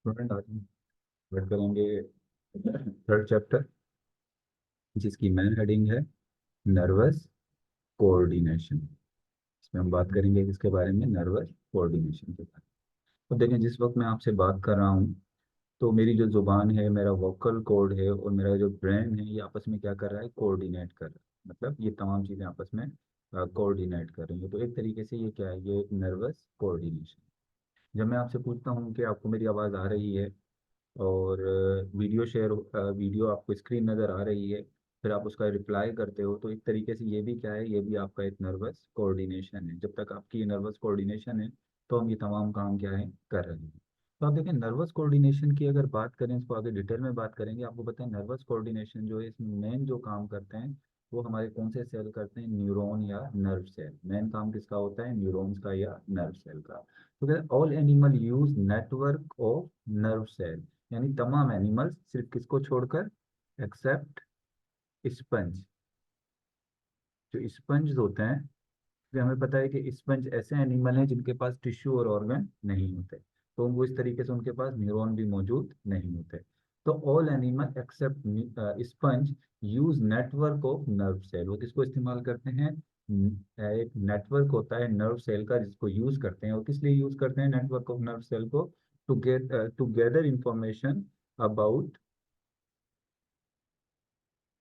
Student आज हम start करेंगे थर्ड चैप्टर, जिसकी मेन हेडिंग है नर्वस कोऑर्डिनेशन। इसमें हम बात करेंगे इसके बारे में, नर्वस कोऑर्डिनेशन के बारे में। तो देखें, जिस वक्त मैं आपसे बात कर रहा हूँ तो मेरी जो जुबान है, मेरा वोकल कॉर्ड है और मेरा जो ब्रेन है, ये आपस में क्या कर रहा है, कोऑर्डिनेट कर रहा है। मतलब ये तमाम चीज़ें आपस में कोऑर्डिनेट कर रही हैं। तो एक तरीके से ये क्या है, ये एक नर्वस कोऑर्डिनेशन। जब मैं आपसे पूछता हूँ कि आपको मेरी आवाज़ आ रही है और वीडियो आपको स्क्रीन नज़र आ रही है, फिर आप उसका रिप्लाई करते हो, तो एक तरीके से ये भी क्या है, ये भी आपका एक नर्वस कोऑर्डिनेशन है। जब तक आपकी नर्वस कोऑर्डिनेशन है तो हम ये तमाम काम क्या है, कर रहे हैं। तो आप देखें, नर्वस कोऑर्डिनेशन की अगर बात करें, इसको आगे डिटेल में बात करेंगे। आपको पता है नर्वस कोऑर्डिनेशन जो है, इसमें मेन जो काम करते हैं वो हमारे कौन से सेल करते हैं, न्यूरॉन या नर्व सेल। मेन काम किसका होता है, न्यूरॉन्स का या नर्व सेल का। तो all animal use network of nerve cell, यानी तमाम एनिमल्स, सिर्फ किसको छोड़कर, एक्सेप्ट स्पंज। जो स्पंज होते हैं, कि हमें पता है कि स्पंज ऐसे एनिमल हैं जिनके पास टिश्यू और ऑर्गन नहीं होते, तो वो इस तरीके से उनके पास न्यूरॉन भी मौजूद नहीं होते। तो all animal except sponge use network of nerve cell. वो किसको इस्तेमाल करते हैं, एक नेटवर्क होता है नर्व सेल का, जिसको यूज करते हैं। और किस लिए यूज करते हैं नेटवर्क ऑफ नर्व सेल को, to gather information about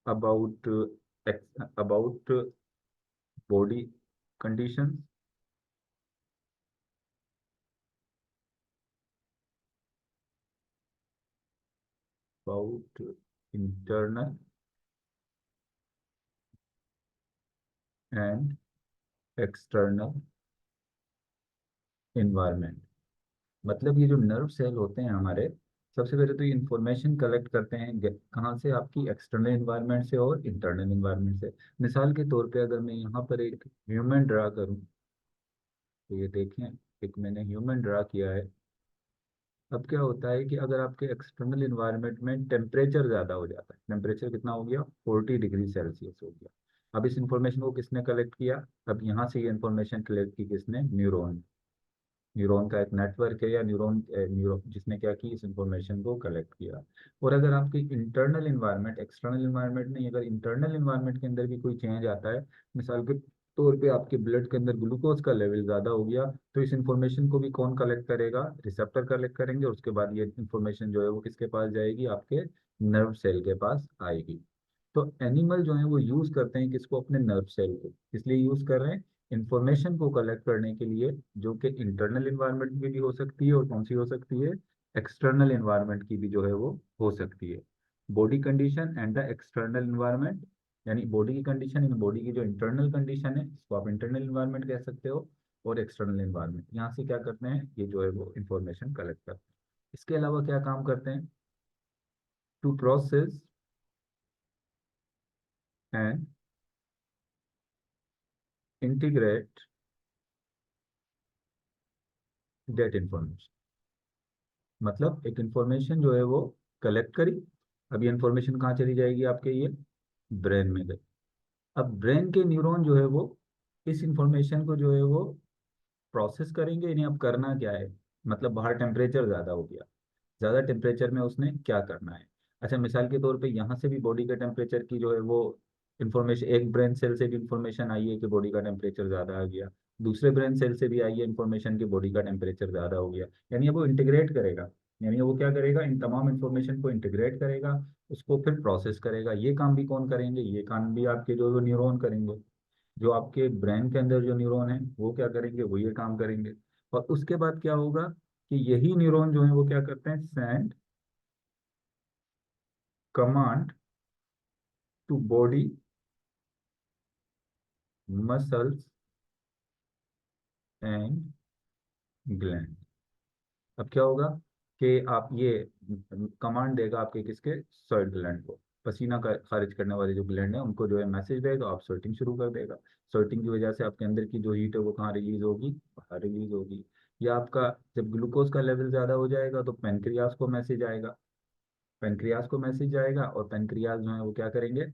about about body condition, about internal and external environment. मतलब ये जो नर्व सेल होते हैं हमारे, सबसे पहले तो ये इंफॉर्मेशन कलेक्ट करते हैं कहाँ से, आपकी एक्सटर्नल इन्वायरमेंट से और इंटरनल इन्वायरमेंट से। मिसाल के तौर पे अगर मैं यहाँ पर एक ह्यूमन ड्रा करूँ, तो ये देखें, एक मैंने ह्यूमन ड्रा किया है। अब क्या होता है कि अगर आपके एक्सटर्नल इन्वायरमेंट में टेम्परेचर ज़्यादा हो जाता है, टेम्परेचर कितना हो गया, 40 डिग्री सेल्सियस हो गया। अब इस इंफॉर्मेशन को किसने कलेक्ट किया, अब यहाँ से ये इंफॉर्मेशन कलेक्ट की किसने, न्यूरॉन। न्यूरॉन का एक नेटवर्क है, या न्यूरॉन जिसने क्या की, इस इंफॉर्मेशन को कलेक्ट किया। और अगर आपकी इंटरनल इन्वायरमेंट, एक्सटर्नल इन्वायरमेंट नहीं, अगर इंटरनल इन्वायरमेंट के अंदर भी कोई चेंज आता है, मिसाल के तौर पे आपके ब्लड के अंदर ग्लूकोज का लेवल ज़्यादा हो गया, तो इस इंफॉर्मेशन को भी कौन कलेक्ट करेगा, रिसेप्टर कलेक्ट करेंगे। और उसके बाद ये इंफॉर्मेशन जो है वो किसके पास जाएगी, आपके नर्व सेल के पास आएगी। तो एनिमल जो है वो यूज करते हैं किसको, अपने नर्व सेल को। इसलिए यूज कर रहे हैं इंफॉर्मेशन को कलेक्ट करने के लिए, जो कि इंटरनल इन्वायरमेंट की भी हो सकती है और कौन सी हो सकती है, एक्सटर्नल इन्वायरमेंट की भी जो है वो हो सकती है। Body condition and the external environment, यानी बॉडी की कंडीशन, इन बॉडी की जो इंटरनल कंडीशन है, इसको आप इंटरनल इन्वायरमेंट कह सकते हो, और एक्सटर्नल इन्वायरमेंट, यहाँ से क्या करते हैं, ये जो है वो इंफॉर्मेशन कलेक्ट करते हैं। इसके अलावा क्या काम करते हैं, to process and integrate that information. मतलब एक इंफॉर्मेशन जो है वो कलेक्ट करी, अब ये इंफॉर्मेशन कहाँ चली जाएगी, आपके ये ब्रेन में गई। अब ब्रेन के न्यूरॉन जो है वो इस इंफॉर्मेशन को जो है वो प्रोसेस करेंगे। इन्हें अब करना क्या है, मतलब बाहर टेम्परेचर ज़्यादा हो गया, ज़्यादा टेम्परेचर में उसने क्या करना है। अच्छा, मिसाल के तौर पे यहाँ से भी बॉडी के टेम्परेचर की जो है वो इन्फॉर्मेशन, एक ब्रेन सेल से भी इंफॉर्मेशन आई है कि बॉडी का टेम्परेचर ज़्यादा आ गया, दूसरे ब्रेन सेल से भी आई है इंफॉर्मेशन कि बॉडी का टेम्परेचर ज़्यादा हो गया। यानी अब वो इंटीग्रेट करेगा, यानी वो क्या करेगा, इन तमाम इंफॉर्मेशन को इंटीग्रेट करेगा, उसको फिर प्रोसेस करेगा। ये काम भी कौन करेंगे, ये काम भी आपके जो न्यूरॉन करेंगे। जो आपके ब्रेन के अंदर जो न्यूरॉन है वो क्या करेंगे, वो ये काम करेंगे। और उसके बाद क्या होगा कि यही न्यूरॉन जो है वो क्या करते हैं, send command to body, muscles and gland. अब क्या होगा कि आप ये कमांड देगा आपके किसके, स्वेट ग्लैंड को, पसीना का खारिज करने वाले जो ग्लैंड है उनको जो है मैसेज देगा, आप स्वेटिंग शुरू कर देगा। स्वेटिंग की वजह से आपके अंदर की जो हीट है वो कहाँ रिलीज होगी, बाहर रिलीज होगी। या आपका जब ग्लूकोज का लेवल ज़्यादा हो जाएगा तो पेनक्रियास को मैसेज आएगा, पेनक्रियास को मैसेज आएगा, और पेनक्रियास जो है वो क्या करेंगे,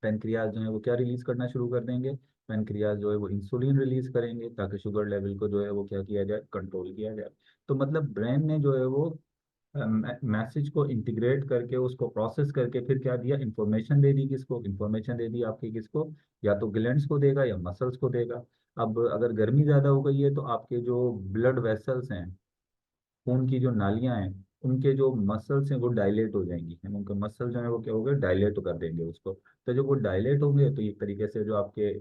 पेनक्रियाज जो है वो क्या रिलीज करना शुरू कर देंगे, पेनक्रियाज जो है वो इंसुलिन रिलीज करेंगे, ताकि शुगर लेवल को जो है वो क्या किया जाए, कंट्रोल किया जाए। तो मतलब ब्रेन ने जो है वो मैसेज को इंटीग्रेट करके उसको प्रोसेस करके फिर क्या दिया, इंफॉर्मेशन दे दी। किसको इंफॉर्मेशन दे दी आपकी, किसको, या तो ग्लैंड्स को देगा या मसल्स को देगा। अब अगर गर्मी ज़्यादा हो गई है तो आपके जो ब्लड वेसल्स हैं, खून की जो नालियां हैं, उनके जो मसल्स हैं वो डायलेट हो जाएंगी, है उनके मसल जो है वो क्या हो गए, डायलेट कर देंगे उसको। तो जब वो डायलेट होंगे तो एक तरीके से जो आपके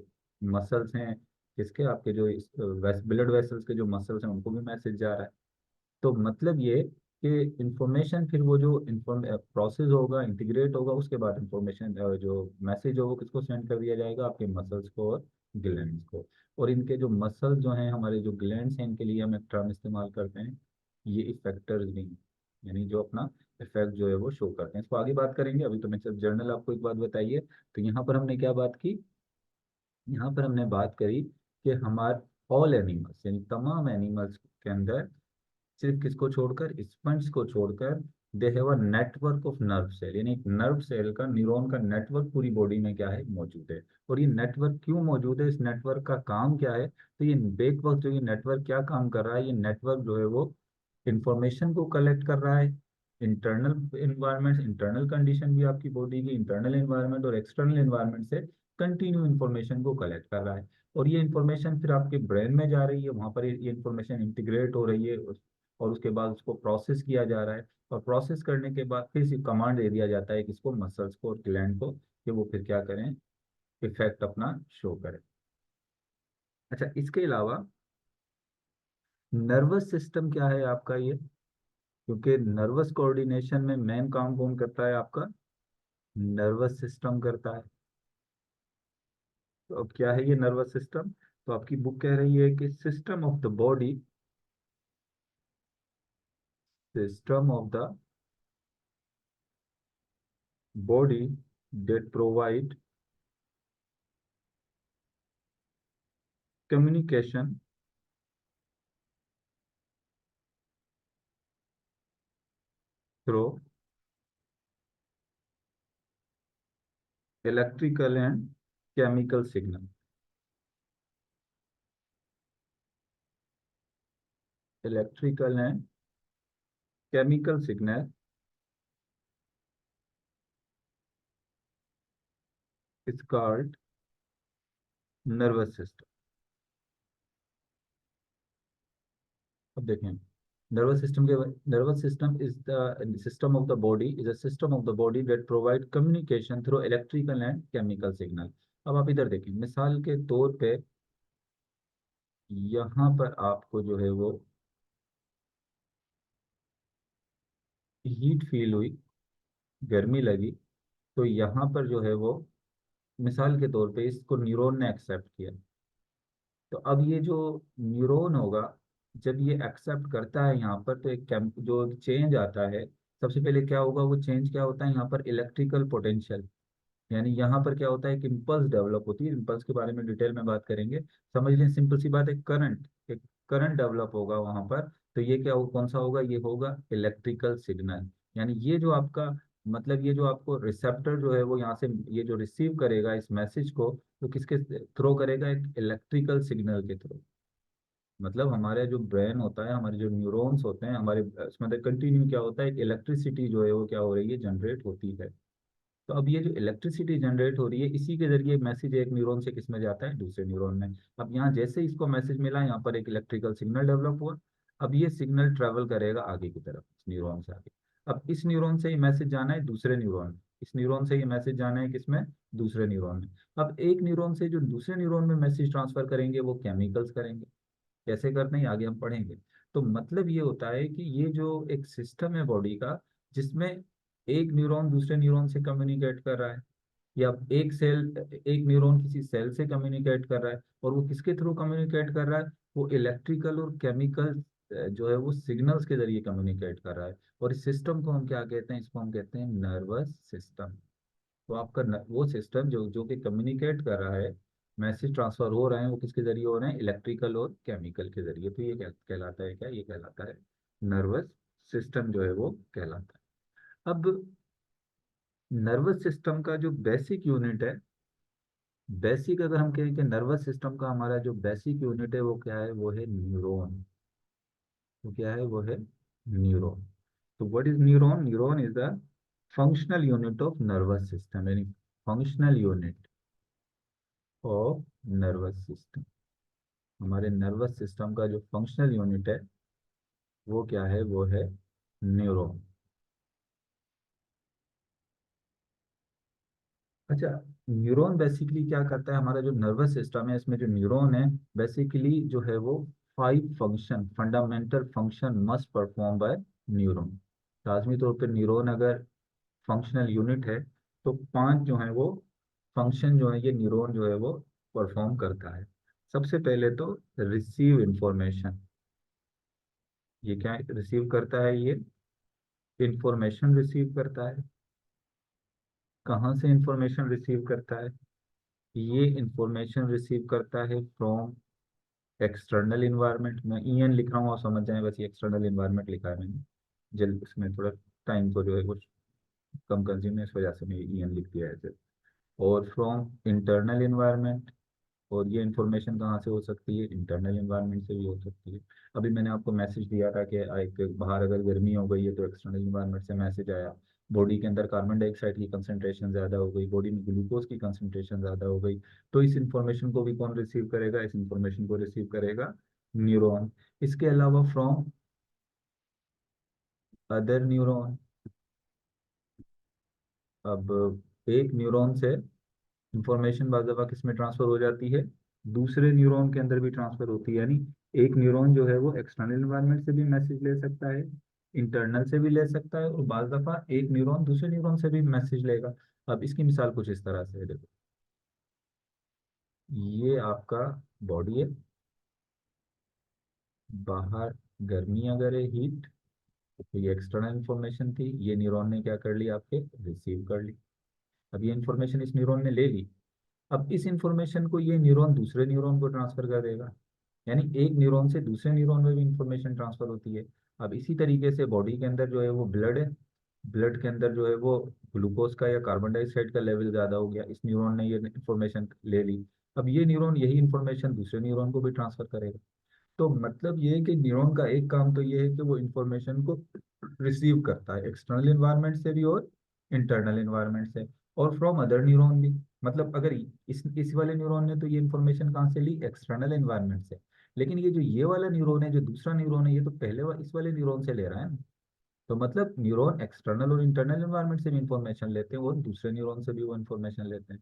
मसल्स हैं, किसके, आपके जो ब्लड वेसल्स के जो मसल्स हैं उनको भी मैसेज जा रहा है। तो मतलब ये कि इंफॉर्मेशन फिर वो जो इंफॉर्म प्रोसेस होगा, इंटीग्रेट होगा, उसके बाद इंफॉर्मेशन जो मैसेज हो वो किसको सेंड कर दिया जाएगा, आपके मसल्स को और ग्लैंड्स को। और इनके जो मसल जो हैं, हमारे जो ग्लैंड्स हैं, इनके लिए हम एक टर्म इस्तेमाल करते हैं, ये इफेक्टर्स भी हैं, यानी जो अपना इफेक्ट जो है वो शो करते हैं। इसको आगे बात करेंगे, अभी तो मैं सिर्फ जनरल आपको एक बात बताइए। तो यहाँ पर हमने क्या बात की, यहाँ पर हमने बात करी कि हमारे ऑल एनिमल्स, यानी तमाम एनिमल्स के अंदर, सिर्फ किसको छोड़कर, स्पंज को छोड़कर, they have a network of nerve cell, यानी एक नर्व सेल का, न्यूरॉन का नेटवर्क पूरी बॉडी में क्या है, मौजूद है। और ये नेटवर्क क्यों मौजूद है, इस नेटवर्क का काम क्या है, तो ये बेक वक्त जो ये नेटवर्क क्या काम कर रहा है, ये नेटवर्क जो है वो इंफॉर्मेशन को कलेक्ट कर रहा है। इंटरनल इन्वायरमेंट, इंटरनल कंडीशन भी आपकी बॉडी की, इंटरनल इन्वायरमेंट और एक्सटर्नल इन्वायरमेंट से कंटिन्यू इन्फॉर्मेशन को कलेक्ट कर रहा है। और ये इन्फॉर्मेशन फिर आपके ब्रेन में जा रही है, वहाँ पर ये इन्फॉर्मेशन इंटीग्रेट हो रही है, और उसके बाद उसको प्रोसेस किया जा रहा है। और प्रोसेस करने के बाद फिर से कमांड दे दिया जाता है किसको, मसल्स को और ग्लैंड को, कि वो फिर क्या करें, इफेक्ट अपना शो करें। अच्छा, इसके अलावा नर्वस सिस्टम क्या है आपका ये, क्योंकि नर्वस कोऑर्डिनेशन में मेन काम कौन करता है, आपका नर्वस सिस्टम करता है। तो अब क्या है ये नर्वस सिस्टम, तो आपकी बुक कह रही है कि system of the body, system of the body that provide communication through electrical and chemical signal, electrical and chemical signal is called nervous system। अब देखें, nervous system के, nervous system is the system of the body, is a system of the body that provide communication through electrical and chemical signal। अब आप इधर देखें, मिसाल के तौर पे यहाँ पर आपको जो है वो हीट फील हुई, गर्मी लगी, तो यहाँ पर जो है वो, मिसाल के तौर पे इसको न्यूरॉन ने एक्सेप्ट किया। तो अब ये जो न्यूरॉन होगा, जब ये एक्सेप्ट करता है यहाँ पर, तो एक जो चेंज आता है, सबसे पहले क्या होगा, वो चेंज क्या होता है, यहाँ पर इलेक्ट्रिकल पोटेंशियल, यानी यहाँ पर क्या होता है, एक इम्पल्स डेवलप होती है। इम्पल्स के बारे में डिटेल में बात करेंगे, समझ लें, सिंपल सी बात है, करंट, एक करंट डेवलप होगा वहाँ पर। तो ये क्या कौन सा होगा, ये होगा इलेक्ट्रिकल सिग्नल। यानी ये जो आपका, मतलब ये जो आपको रिसेप्टर जो है वो यहाँ से, ये जो रिसीव करेगा इस मैसेज को, तो किसके थ्रो करेगा, एक इलेक्ट्रिकल सिग्नल के थ्रू। मतलब हमारे जो ब्रेन होता है, हमारे जो न्यूरॉन्स होते हैं हमारे, इसमें कंटिन्यू क्या होता है, एक इलेक्ट्रिसिटी जो है वो क्या हो रही है, जनरेट होती है। तो अब ये जो इलेक्ट्रिसिटी जनरेट हो रही है, इसी के जरिए मैसेज एक न्यूरॉन से किस में जाता है, दूसरे न्यूरॉन में। अब यहाँ जैसे इसको मैसेज मिला, यहाँ पर एक इलेक्ट्रिकल सिग्नल डेवलप हुआ। अब ये सिग्नल ट्रेवल करेगा आगे की तरफ, इस न्यूरॉन से आगे। अब इस न्यूरॉन से ये मैसेज जाना है दूसरे न्यूरॉन में, इस न्यूरॉन से ये मैसेज जाना है किसमें, दूसरे न्यूरॉन में। अब एक न्यूरॉन से जो दूसरे न्यूरॉन में मैसेज ट्रांसफर करेंगे, वो केमिकल्स करेंगे। कैसे करते हैं, आगे हम पढ़ेंगे। तो मतलब ये होता है कि ये जो एक सिस्टम है बॉडी का, जिसमें एक न्यूरॉन दूसरे न्यूरॉन से कम्युनिकेट कर रहा है, या एक सेल, एक न्यूरॉन किसी सेल से कम्युनिकेट कर रहा है, और वो किसके थ्रू कम्युनिकेट कर रहा है, वो इलेक्ट्रिकल और केमिकल जो है वो सिग्नल्स के जरिए कम्युनिकेट कर रहा है। और इस सिस्टम को हम क्या कहते हैं, इसको हम कहते हैं नर्वस सिस्टम। तो आपका वो सिस्टम जो जो कि कम्युनिकेट कर रहा है, मैसेज ट्रांसफर हो रहे हैं, वो किसके जरिए हो रहे हैं, इलेक्ट्रिकल और केमिकल के जरिए। तो ये क्या कहलाता है, क्या ये कहलाता है, नर्वस सिस्टम जो है वो कहलाता है। अब नर्वस सिस्टम का जो बेसिक यूनिट है, बेसिक अगर हम कहें कि नर्वस सिस्टम का हमारा जो बेसिक यूनिट है वो क्या है, वो है न्यूरॉन। वो क्या है, वो है न्यूरॉन। तो what is neuron? Neuron is the functional unit of nervous system, यानी functional unit of nervous system. हमारे नर्वस सिस्टम का जो फंक्शनल यूनिट है वो क्या है? वो है न्यूरॉन। अच्छा, न्यूरॉन बेसिकली क्या करता है? हमारा जो नर्वस सिस्टम है इसमें जो न्यूरॉन है बेसिकली जो है वो 5 function, fundamental function must perform by neuron. लाजमी तौर पर न्यूरॉन अगर फंक्शनल यूनिट है तो 5 जो है वो फंक्शन जो है ये न्यूरॉन जो है वो परफॉर्म करता है। सबसे पहले तो रिसीव इंफॉर्मेशन। ये क्या रिसीव करता है? ये इंफॉर्मेशन रिसीव करता है। कहाँ से इंफॉर्मेशन रिसीव करता है? ये इंफॉर्मेशन रिसीव करता है फ्रॉम एक्सटर्नल इन्वायरमेंट। मैं ईएन लिख रहा हूँ और समझ जाए, बस ये एक्सटर्नल इन्वायरमेंट लिखा है मैंने, जल्द उसमें थोड़ा टाइम को जो है कुछ कम कंज्यूम है, इस वजह से मैंने ईएन लिख दिया है ऐसे। और फ्रॉम इंटरनल इन्वायरमेंट। और ये इन्फॉर्मेशन कहाँ से हो सकती है? इंटरनल इन्वायरमेंट से भी हो सकती है। अभी मैंने आपको मैसेज दिया था कि एक बाहर अगर गर्मी हो गई है तो एक्सटर्नल इन्वायरमेंट से मैसेज आया। बॉडी के अंदर कार्बन डाइऑक्साइड की कंसंट्रेशन ज़्यादा हो गई, बॉडी में ग्लूकोज की कंसंट्रेशन ज़्यादा हो गई, तो इस इंफॉर्मेशन को भी कौन रिसीव करेगा? इस इंफॉर्मेशन को रिसीव करेगा न्यूरॉन। इसके अलावा फ्रॉम अदर न्यूरॉन। अब एक न्यूरॉन से इंफॉर्मेशन बाज़ दफ़ा किस में ट्रांसफर हो जाती है? दूसरे न्यूरॉन के अंदर भी ट्रांसफर होती है। यानी एक न्यूरॉन जो है वो एक्सटर्नल इन्वायरमेंट से भी मैसेज ले सकता है, इंटरनल से भी ले सकता है, और बाज़ दफ़ा एक न्यूरॉन दूसरे न्यूरॉन से भी मैसेज लेगा। अब इसकी मिसाल कुछ इस तरह से है, देखो। ये आपका बॉडी है, बाहर गर्मी अगर है, हीट, तो ये एक्सटर्नल इन्फॉर्मेशन थी, ये न्यूरॉन ने क्या कर ली? आपके रिसीव कर ली। अब ये इन्फॉर्मेशन इस न्यूरॉन ने ले ली। अब इस इंफॉर्मेशन को ये न्यूरॉन दूसरे न्यूरॉन को ट्रांसफर कर देगा। यानी एक न्यूरॉन से दूसरे न्यूरॉन में भी इंफॉर्मेशन ट्रांसफर होती है। अब इसी तरीके से बॉडी के अंदर जो है वो ब्लड है, ब्लड के अंदर जो है वो ग्लूकोज का या कार्बन डाइऑक्साइड का लेवल ज़्यादा हो गया, इस न्यूरॉन ने ये इंफॉर्मेशन ले ली। अब ये न्यूरॉन यही इंफॉर्मेशन दूसरे न्यूरॉन को भी ट्रांसफर करेगा। तो मतलब ये है कि न्यूरॉन का एक काम तो ये है कि वो इंफॉर्मेशन को रिसीव करता है एक्सटर्नल इन्वायरमेंट से भी और इंटरनल इन्वायरमेंट से, और फ्रॉम अदर न्यूरॉन भी। मतलब अगर इस वाले न्यूरॉन ने तो ये इंफॉर्मेशन कहाँ से ली? एक्सटर्नल इन्वायरमेंट से। लेकिन ये जो ये वाला न्यूरॉन है, जो दूसरा न्यूरॉन है, ये तो इस वाले न्यूरॉन से ले रहा है ना। तो मतलब न्यूरॉन एक्सटर्नल और इंटरनल इन्वायरमेंट से भी इंफॉर्मेशन लेते हैं और दूसरे न्यूरॉन से भी वो इंफॉर्मेशन लेते हैं।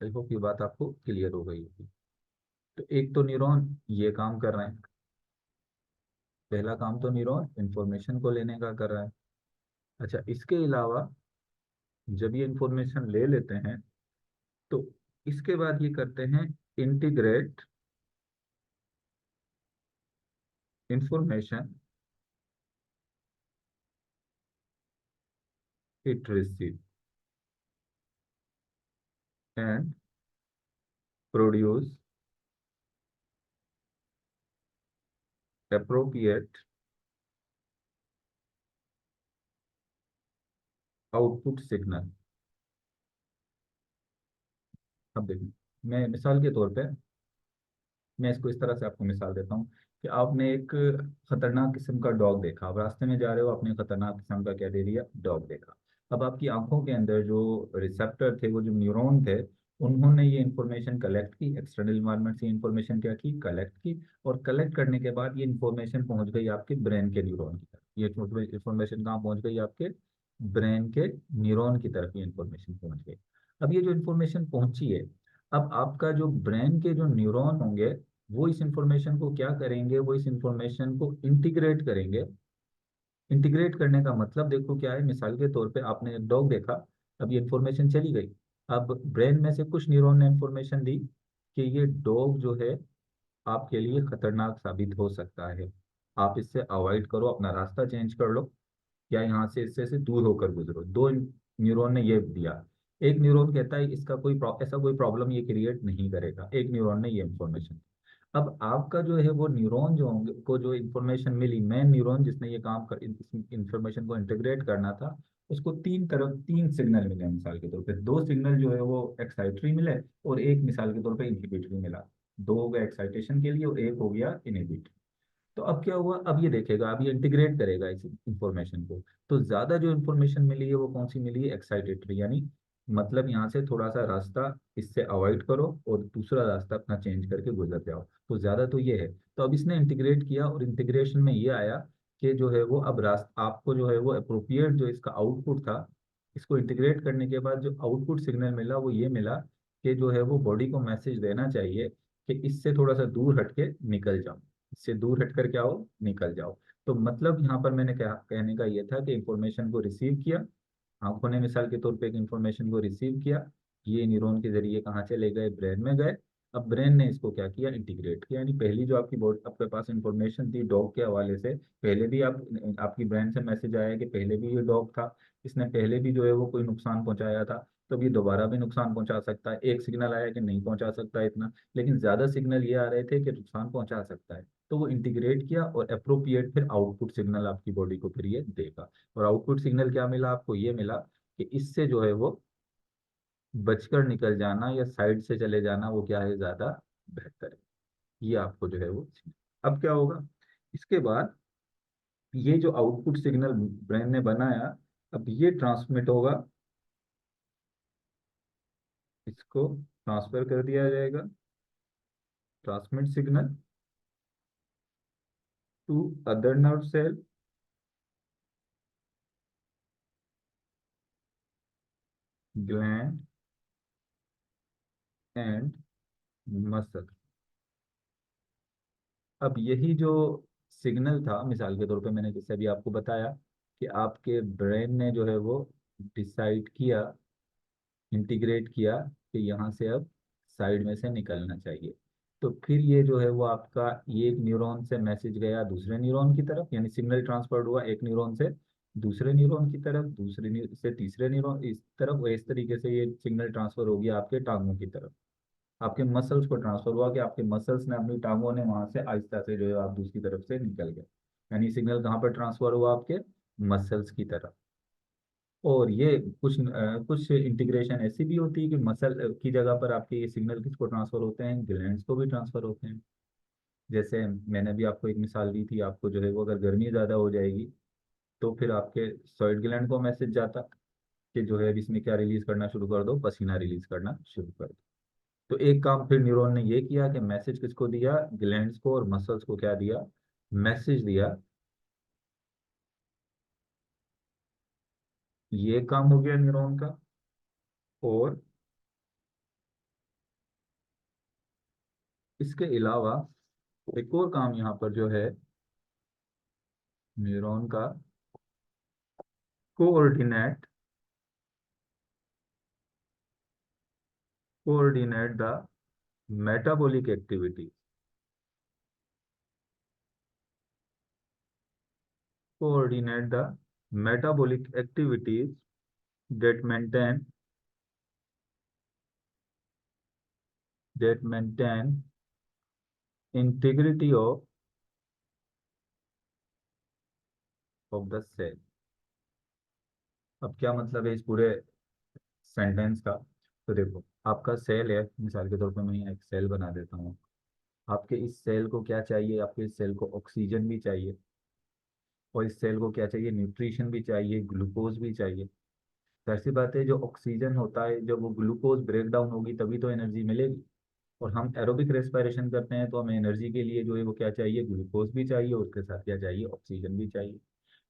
आई होप ये बात आपको क्लियर हो गई होगी। तो एक तो न्यूरॉन ये काम कर रहे हैं, पहला काम तो न्यूरॉन इंफॉर्मेशन को लेने का कर रहा है। अच्छा, इसके अलावा जब ये इंफॉर्मेशन ले लेते हैं तो इसके बाद ये करते हैं integrate information it receive and produce appropriate output signal. अब देखिए, मैं मिसाल के तौर पे मैं इसको इस तरह से आपको मिसाल देता हूँ कि आपने एक खतरनाक किस्म का डॉग देखा, आप रास्ते में जा रहे हो, आपने खतरनाक किस्म का क्या दे दिया? डॉग देखा। अब आपकी आंखों के अंदर जो रिसेप्टर थे, वो जो न्यूरॉन थे, उन्होंने ये इन्फॉर्मेशन कलेक्ट की, एक्सटर्नल इन्वायरमेंट से इन्फॉर्मेशन क्या की? कलेक्ट की। और कलेक्ट करने के बाद ये इन्फॉर्मेशन पहुंच गई आपके ब्रेन के न्यूरॉन की तरफ। ये इन्फॉर्मेशन कहाँ पहुंच गई? आपके ब्रेन के न्यूरॉन की तरफ ये इन्फॉर्मेशन पहुंच गई। अब ये जो इन्फॉर्मेशन पहुंची है, अब आपका जो ब्रेन के जो न्यूरॉन होंगे वो इस इंफॉर्मेशन को क्या करेंगे? वो इस इंफॉर्मेशन को इंटीग्रेट करेंगे। इंटीग्रेट करने का मतलब देखो क्या है? मिसाल के तौर पे आपने एक डॉग देखा, अब ये इंफॉर्मेशन चली गई। अब ब्रेन में से कुछ न्यूरॉन ने इंफॉर्मेशन दी कि ये डॉग जो है आपके लिए खतरनाक साबित हो सकता है, आप इससे अवॉइड करो, अपना रास्ता चेंज कर लो, या यहाँ से इससे से दूर होकर गुजरो। दो न्यूरॉन ने ये दिया। एक न्यूरॉन कहता है इसका ऐसा कोई प्रॉब्लम ये क्रिएट नहीं करेगा, एक न्यूरॉन ने ये इंफॉर्मेशन। अब आपका जो है वो न्यूरॉन जो होंगे को जो इन्फॉर्मेशन मिली, मेन न्यूरॉन जिसने ये काम कर इंफॉर्मेशन को इंटीग्रेट करना था, उसको तीन सिग्नल मिले मिसाल के तौर पे। दो सिग्नल जो है वो एक्साइटरी मिले और एक मिसाल के तौर पे इनहिबिटरी मिला। दो हो गया एक्साइटेशन के लिए और एक हो गया इनहिबिटरी। तो अब क्या हुआ, अब ये देखेगा, अब ये इंटीग्रेट करेगा इस इंफॉर्मेशन को। तो ज्यादा जो इंफॉर्मेशन मिली है वो कौन सी मिली है, एक्साइटेटरी, यानी मतलब यहाँ से थोड़ा सा रास्ता इससे अवॉइड करो और दूसरा रास्ता अपना चेंज करके गुजर जाओ, तो ज्यादा तो ये है। तो अब इसने इंटीग्रेट किया और इंटीग्रेशन में ये आया कि जो है वो अब रास्ता आपको जो है वो अप्रोप्रिएट जो इसका आउटपुट था, इसको इंटीग्रेट करने के बाद जो आउटपुट सिग्नल मिला वो ये मिला कि जो है वो बॉडी को मैसेज देना चाहिए कि इससे थोड़ा सा दूर हट के निकल जाओ, इससे दूर हटकर क्या हो, निकल जाओ। तो मतलब यहाँ पर मैंने क्या कहने का ये था कि इंफॉर्मेशन को रिसीव किया, आंखों ने मिसाल के तौर पे एक इंफॉर्मेशन को रिसीव किया, ये न्यूरॉन के जरिए कहाँ चले गए, ब्रेन में गए। अब ब्रेन ने इसको क्या किया, इंटीग्रेट किया, यानी पहली जो आपकी बॉडी आपके पास इंफॉर्मेशन थी डॉग के हवाले से, पहले भी आपकी ब्रेन से मैसेज आया कि पहले भी ये डॉग था, इसने पहले भी जो है वो कोई नुकसान पहुंचाया था, तो अब ये दोबारा भी नुकसान पहुंचा सकता है। एक सिग्नल आया कि नहीं पहुंचा सकता इतना, लेकिन ज्यादा सिग्नल ये आ रहे थे कि नुकसान पहुंचा सकता है। तो वो इंटीग्रेट किया और अप्रोप्रिएट फिर आउटपुट सिग्नल आपकी बॉडी को फिर ये देगा। और आउटपुट सिग्नल क्या मिला आपको, ये मिला कि इससे जो है वो बचकर निकल जाना या साइड से चले जाना वो क्या है, ज्यादा बेहतर है। ये आपको जो है वो, अब क्या होगा इसके बाद, ये जो आउटपुट सिग्नल ब्रेन ने बनाया, अब ये ट्रांसमिट होगा, इसको ट्रांसफर कर दिया जाएगा, transmit signal to other nerve cell, gland and muscle. अब यही जो सिग्नल था, मिसाल के तौर पे मैंने जैसे अभी आपको बताया कि आपके ब्रेन ने जो है वो डिसाइड किया, इंटीग्रेट किया कि यहाँ से अब साइड में से निकलना चाहिए। तो फिर ये जो है वो आपका, ये एक न्यूरॉन से मैसेज गया दूसरे न्यूरॉन की तरफ, यानी सिग्नल ट्रांसफर हुआ एक न्यूरॉन से दूसरे न्यूरॉन की तरफ, से तीसरे न्यूरॉन इस तरफ, और इस तरीके से ये सिग्नल ट्रांसफर हो गया आपके टांगों की तरफ, आपके मसल्स को ट्रांसफर हुआ कि आपके मसल्स ने, अपनी टांगों ने वहां से आहिस्ता से जो है आप दूसरी तरफ से निकल गए। यानी सिग्नल कहाँ पर ट्रांसफर हुआ, आपके मसल्स की तरफ। और ये कुछ इंटीग्रेशन ऐसी भी होती है कि मसल की जगह पर आपके ये सिग्नल किसको ट्रांसफर होते हैं, ग्लैंड्स को भी ट्रांसफर होते हैं। जैसे मैंने भी आपको एक मिसाल दी थी, आपको जो है वो अगर गर्मी ज़्यादा हो जाएगी तो फिर आपके सॉइड ग्लैंड को मैसेज जाता कि जो है अब इसमें क्या रिलीज करना शुरू कर दो, पसीना रिलीज करना शुरू कर दो। तो एक काम फिर न्यूरॉन ने ये किया कि मैसेज किसको दिया, ग्लैंड्स को और मसल्स को क्या दिया, मैसेज दिया। ये काम हो गया न्यूरॉन का। और इसके अलावा एक और काम यहाँ पर जो है न्यूरॉन का, coordinate coordinate the metabolic activity, coordinate the metabolic activities that maintain integrity of the cell। अब क्या मतलब है इस पूरे सेंटेंस का, तो देखो आपका सेल है, मिसाल के तौर पर मैं यहाँ एक सेल बना देता हूँ। आपके इस सेल को क्या चाहिए, आपके इस सेल को ऑक्सीजन भी चाहिए, और इस सेल को क्या चाहिए, न्यूट्रिशन भी चाहिए, ग्लूकोज भी चाहिए। जाहिर सी बात है, जो ऑक्सीजन होता है जब वो ग्लूकोज ब्रेक डाउन होगी तभी तो एनर्जी मिलेगी। और हम एरोबिक रेस्पिरेशन करते हैं तो हमें एनर्जी के लिए जो है वो क्या चाहिए, ग्लूकोज भी चाहिए, और उसके साथ क्या चाहिए, ऑक्सीजन भी चाहिए।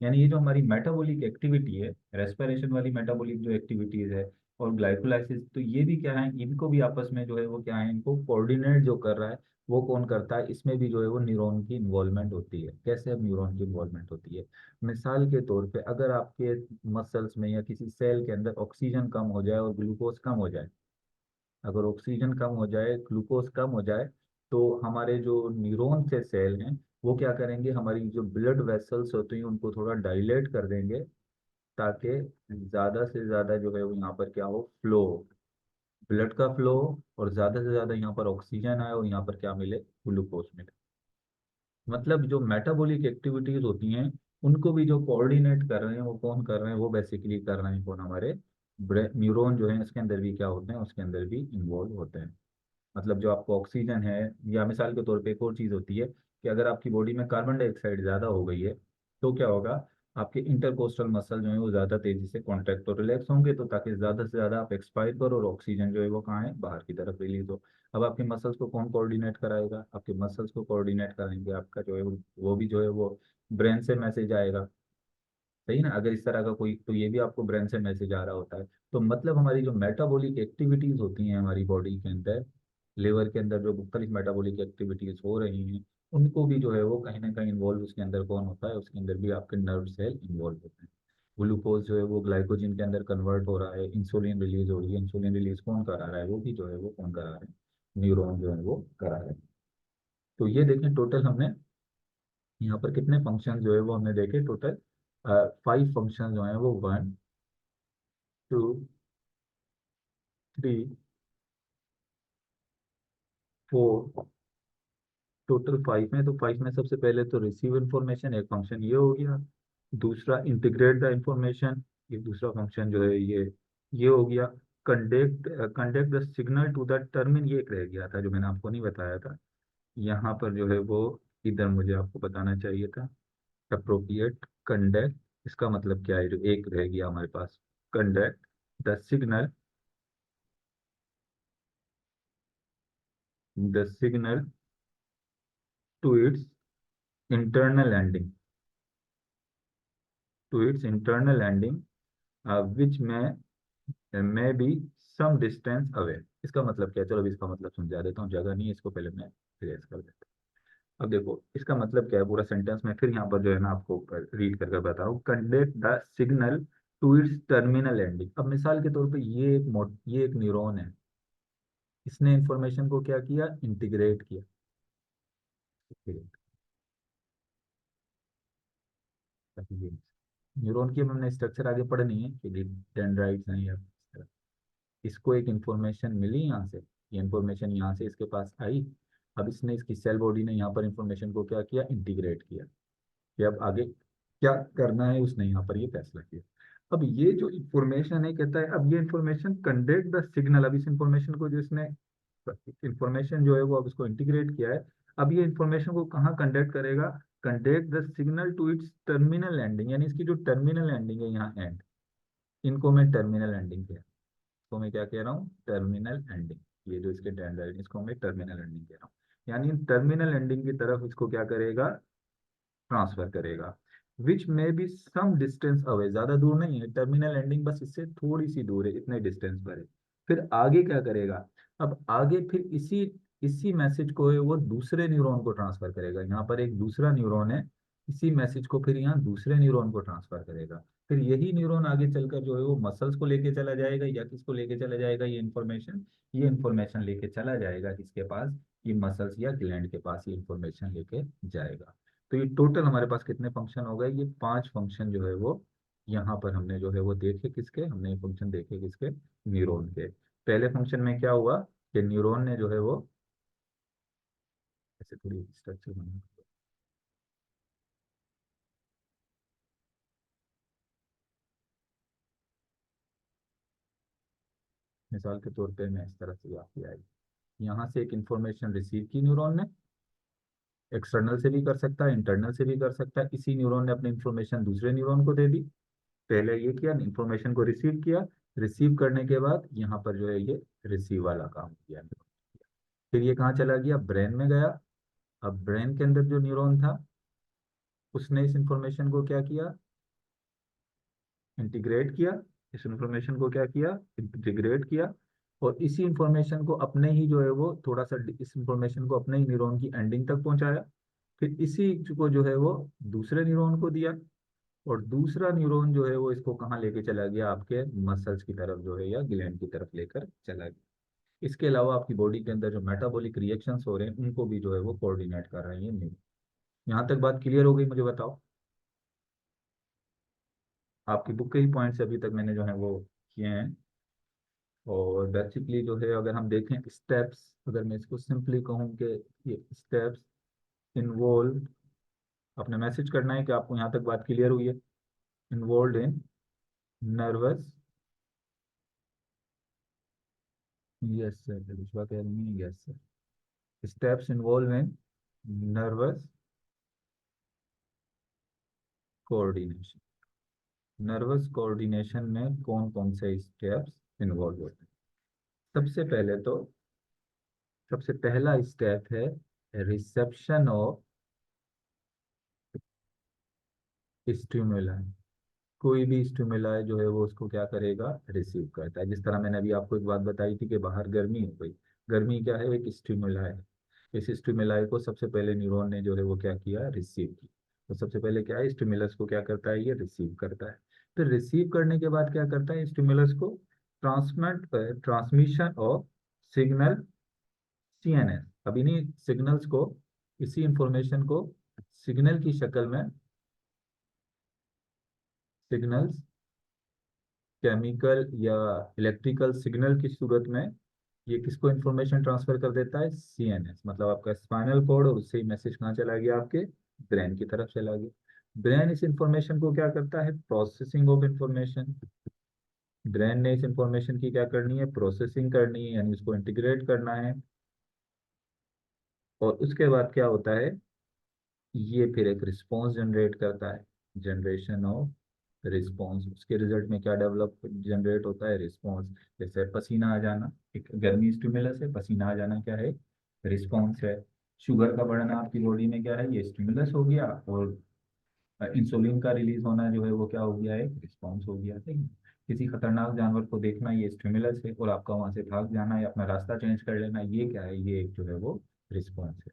यानी ये जो हमारी मेटाबॉलिक एक्टिविटी है, रेस्पिरेशन वाली मेटाबॉलिक जो एक्टिविटीज है, और ग्लाइकोलाइसिस, तो ये भी क्या है, इनको भी आपस में जो है वो क्या है, इनको कोऑर्डिनेट जो कर रहा है वो कौन करता है, इसमें भी जो है वो न्यूरॉन की इन्वॉल्वमेंट होती है। कैसे अब न्यूरॉन की इन्वॉल्वमेंट होती है, मिसाल के तौर पे अगर आपके मसल्स में या किसी सेल के अंदर ऑक्सीजन कम हो जाए और ग्लूकोज कम हो जाए, अगर ऑक्सीजन कम हो जाए, ग्लूकोज कम हो जाए, तो हमारे जो न्यूरॉन के सेल हैं वो क्या करेंगे, हमारी जो ब्लड वेसल्स होती हैं उनको थोड़ा डाइलेट कर देंगे, ताकि ज़्यादा से ज़्यादा जो है वो यहाँ पर क्या हो, फ्लो, ब्लड का फ्लो, और ज़्यादा से ज़्यादा यहाँ पर ऑक्सीजन आए और यहाँ पर क्या मिले, ग्लूकोज मिले। मतलब जो मेटाबॉलिक एक्टिविटीज होती हैं उनको भी जो कोऑर्डिनेट कर रहे हैं वो कौन कर रहे हैं, वो बेसिकली कर रहे हैं कौन, हमारे न्यूरॉन जो है उसके अंदर भी क्या होते हैं, उसके अंदर भी इन्वॉल्व होते हैं। मतलब जो आपको ऑक्सीजन है, या मिसाल के तौर पे एक और चीज़ होती है कि अगर आपकी बॉडी में कार्बन डाइऑक्साइड ज़्यादा हो गई है तो क्या होगा, आपके इंटरकोस्टल मसल जो है वो ज़्यादा तेज़ी से कॉन्ट्रैक्ट और रिलैक्स होंगे, तो ताकि ज़्यादा से ज़्यादा आप एक्सपायर करो और ऑक्सीजन जो है वो कहाँ है, बाहर की तरफ रिलीज हो। अब आपके मसल्स को कौन कोऑर्डिनेट कराएगा, आपके मसल्स को कोऑर्डिनेट कराएंगे आपका जो है वो भी जो है वो ब्रेन से मैसेज आएगा। सही ना, अगर इस तरह का कोई, तो ये भी आपको ब्रेन से मैसेज आ रहा होता है। तो मतलब हमारी जो मेटाबॉलिक एक्टिविटीज होती हैं हमारी बॉडी के अंदर, लिवर के अंदर जो मुख्तलिफ मेटाबॉलिक एक्टिविटीज हो रही हैं, उनको भी जो है वो कहीं ना कहीं इन्वॉल्व उसके अंदर कौन होता है, उसके अंदर भी आपके नर्व सेल इन्वॉल्व होते हैं। ग्लूकोज जो है वो ग्लाइकोजन के अंदर कन्वर्ट हो रहा है, इंसुलिन रिलीज हो रही है, इंसुलिन रिलीज कौन करा रहा है, वो भी जो है वो कौन करा रहा है, न्यूरॉन जो है वो करा रहे हैं। तो ये देखें टोटल हमने यहाँ पर कितने फंक्शन जो है वो हमने देखे टोटल, 5 फंक्शन जो है वो 1 2 3 4, टोटल 5 में। तो 5 में सबसे पहले तो रिसीव इंफॉर्मेशन, एक फंक्शन ये हो गया। दूसरा इंटीग्रेट द इंफॉर्मेशन, ये दूसरा फंक्शन जो है ये हो गया। Conduct conduct the signal to the terminal, ये एक रह गया था जो मैंने आपको नहीं बताया था, यहाँ पर जो है वो इधर मुझे आपको बताना चाहिए था। अप्रोप्रिएट कंडक्ट, इसका मतलब क्या है, जो एक रह गया हमारे पास, conduct the signal to its internal ending, to its internal ending, which may be some distance away. इसका मतलब क्या है, चलो अभी इसका मतलब समझा देता हूँ, जगह नहीं है इसको, पहले मैं क्लियर कर देता हूँ। अब देखो इसका मतलब क्या है, पूरा सेंटेंस मैं फिर यहाँ पर जो है ना आपको रीड करके बता रहा हूँ। Conduct the signal to its terminal ending. अब मिसाल के तौर पे ये एक न्यूरॉन है, इसने इंफॉर्मेशन को क्या किया, इंटीग्रेट किया। न्यूरॉन की हमने स्ट्रक्चर आगे पढ़नी है कि डेंड्राइट्स हैं या इस तरह। इसको एक इंफॉर्मेशन मिली यहाँ से, ये इंफॉर्मेशन यहाँ से इसके पास आई। अब इसने, इसकी सेल बॉडी ने यहाँ पर इंफॉर्मेशन को क्या किया, इंटीग्रेट किया कि अब आगे क्या करना है, उसने यहाँ पर ये फैसला किया। अब ये जो इंफॉर्मेशन है, कहता है अब ये इंफॉर्मेशन कंडक्ट द सिग्नल, अब इस इंफॉर्मेशन को जो इसने, इंफॉर्मेशन जो है वो अब इसको इंटीग्रेट किया है, अब ये इंफॉर्मेशन को कहाँ कंडक्ट करेगा, conduct the signal to its terminal ending, यानी इसकी जो टर्मिनल एंडिंग है यहाँ एंड, इनको मैं टर्मिनल एंडिंग कह रहा हूँ। इसको मैं क्या कह रहा हूँ, टर्मिनल एंडिंग। ये जो इसके डेंड्राइट, इसको मैं टर्मिनल एंडिंग कह रहा हूँ। यानी टर्मिनल एंडिंग की तरफ इसको क्या करेगा, ट्रांसफर करेगा। विच में भी सम डिस्टेंस अवे, ज्यादा दूर नहीं है, टर्मिनल एंडिंग बस इससे थोड़ी सी दूर है, इतने डिस्टेंस पर है। फिर आगे क्या करेगा, अब आगे फिर इसी इसी मैसेज को है वो दूसरे न्यूरॉन को ट्रांसफर करेगा। यहाँ पर एक दूसरा न्यूरॉन है, इसी मैसेज को फिर यहाँ दूसरे न्यूरॉन को ट्रांसफर करेगा। फिर यही न्यूरॉन आगे चलकर जो है वो मसल्स को लेके चला जाएगा, या किसको लेके चला जाएगा, ये इंफॉर्मेशन लेके चला जाएगा किसके पास, ये मसल्स या ग्लैंड के पास ये इंफॉर्मेशन लेके जाएगा। तो ये टोटल हमारे पास कितने फंक्शन हो गए, ये 5 फंक्शन जो है वो यहाँ पर हमने जो है वो देखे, किसके, हमने फंक्शन देखे किसके, न्यूरॉन के। पहले फंक्शन में क्या हुआ कि न्यूरॉन ने जो है वो, ऐसे थोड़ी स्ट्रक्चर बना, मिसाल के तौर पे मैं इस तरह से आपकी आई, यहाँ से एक इंफॉर्मेशन रिसीव की न्यूरॉन ने, एक्सटर्नल से भी कर सकता है, इंटरनल से भी कर सकता है। इसी न्यूरॉन ने अपनी इंफॉर्मेशन दूसरे न्यूरॉन को दे दी। पहले ये किया, इंफॉर्मेशन को रिसीव किया, रिसीव करने के बाद यहाँ पर जो है ये रिसीव वाला काम किया। फिर ये कहाँ चला गया, ब्रेन में गया। अब ब्रेन के अंदर जो न्यूरॉन था, उसने इस इंफॉर्मेशन को क्या किया, इंटीग्रेट किया। इस इंफॉर्मेशन को क्या किया, इंटीग्रेट किया। और इसी इंफॉर्मेशन को अपने ही जो है वो थोड़ा सा, इस इंफॉर्मेशन को अपने ही न्यूरॉन की एंडिंग तक पहुंचाया। फिर इसी को जो है वो दूसरे न्यूरॉन को दिया। और दूसरा न्यूरॉन जो है वो इसको कहाँ लेके चला गया, आपके मसल्स की तरफ जो है या ग्लैंड की तरफ लेकर चला गया। इसके अलावा आपकी बॉडी के अंदर जो मेटाबॉलिक रिएक्शंस हो रहे हैं, उनको भी जो है वो कोऑर्डिनेट कर रहे हैं न्यूरॉन। यहाँ तक बात क्लियर हो गई, मुझे बताओ। आपकी बुक के ही पॉइंट्स अभी तक मैंने जो है वो किए हैं। और बेसिकली जो है अगर हम देखें स्टेप्स, अगर मैं इसको सिंपली कहूँ कि ये स्टेप्स इन्वॉल्व, अपने मैसेज करना है कि आपको यहाँ तक बात क्लियर हुई है, involve in nervous, yes sir, विश्वा कह रही है, yes sir, steps involve in nervous coordination. Nervous coordination में कौन कौन से स्टेप्स इन्वॉल्व होते हैं? सबसे पहला स्टेप है रिसेप्शन ऑफ स्टिमुलाई। कोई भी स्टिमुलाई जो है वो उसको क्या करेगा, रिसीव करता है। जिस तरह मैंने अभी आपको एक बात बताई थी कि बाहर गर्मी हो गई, गर्मी क्या है, एक स्टिमुलाई है। इस स्टिमुलाई को सबसे पहले न्यूरॉन ने जो है वो क्या किया, रिसीव किया। तो सबसे पहले क्या है, स्टिमुलस को क्या करता है, ये रिसीव करता है। फिर रिसीव करने के बाद क्या करता है, स्टिमुलस को ट्रांसमिशन ऑफ सिग्नल सीएनएस। अभी नहीं, सिग्नल्स को, इसी इंफॉर्मेशन को सिग्नल की शक्ल में, सिग्नल्स केमिकल या इलेक्ट्रिकल सिग्नल की सूरत में ये किसको इंफॉर्मेशन ट्रांसफर कर देता है, सीएनएस, मतलब आपका स्पाइनल कॉर्ड, और उससे ही मैसेज कहाँ चला गया, आपके ब्रेन की तरफ चला गया। ब्रेन इस इंफॉर्मेशन को क्या करता है, प्रोसेसिंग ऑफ इंफॉर्मेशन। ब्रेन ने इस इंफॉर्मेशन की क्या करनी है, प्रोसेसिंग करनी है, यानी उसको इंटीग्रेट करना है। और उसके बाद क्या होता है, ये फिर एक रिस्पॉन्स जनरेट करता है, जनरेशन ऑफ रिस्पॉन्स। उसके रिजल्ट में क्या डेवलप जनरेट होता है, रिस्पॉन्स। जैसे पसीना आ जाना, एक गर्मी स्टिमुलस है, पसीना आ जाना क्या है, रिस्पॉन्स है। शुगर का बढ़ना आपकी बॉडी में क्या है, ये स्टिमुलस हो गया। और इंसुलिन का रिलीज होना जो है वो क्या हो गया, एक रिस्पॉन्स हो गया, ठीक है। किसी खतरनाक जानवर को देखना, ये स्टिमुलस है, और आपका वहां से भाग जाना या अपना रास्ता चेंज कर लेना, ये क्या है, ये एक जो है वो रिस्पॉन्स है।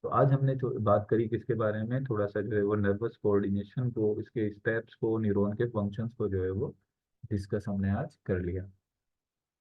तो आज हमने तो बात करी किसके बारे में, थोड़ा सा जो है वो नर्वस कोऑर्डिनेशन को, इसके स्टेप्स को, न्यूरॉन के फंक्शंस को जो है वो डिस्कस हमने आज कर लिया।